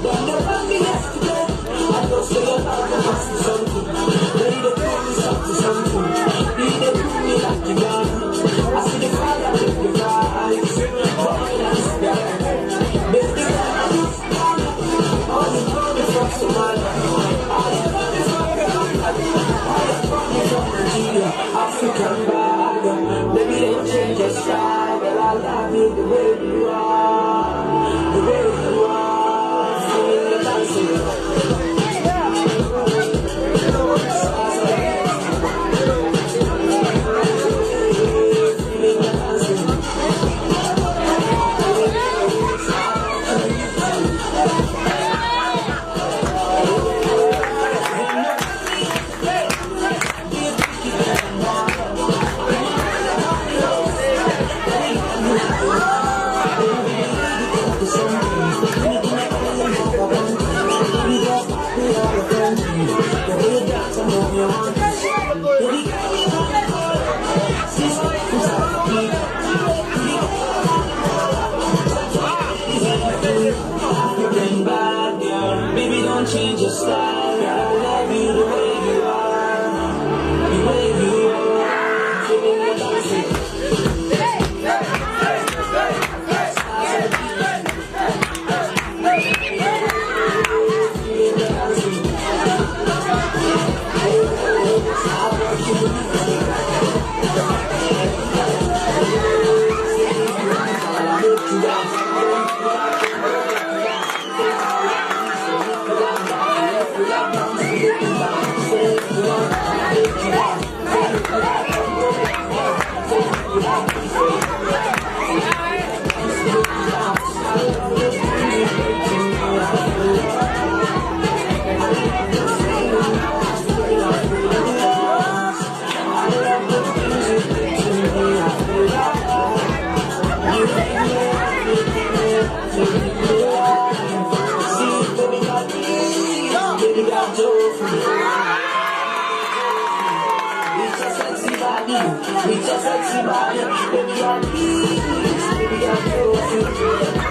Don't know about me yesterday. I know say you're not the best to something. Ready to pull me something, something. Need to do me like you got me. I see the fire with your eyes. Boy, that's that. Baby, all you coming from Somalia. All you coming from Ghana. All you coming from Nigeria. African bag. Baby, don't change your style. Girl, I love you the way you are. The way you are. Feeling the dancing. Baby, don't change your style. I love you the way you are. The way you are. Feeling the dancing. It's a sexy body, baby, I'm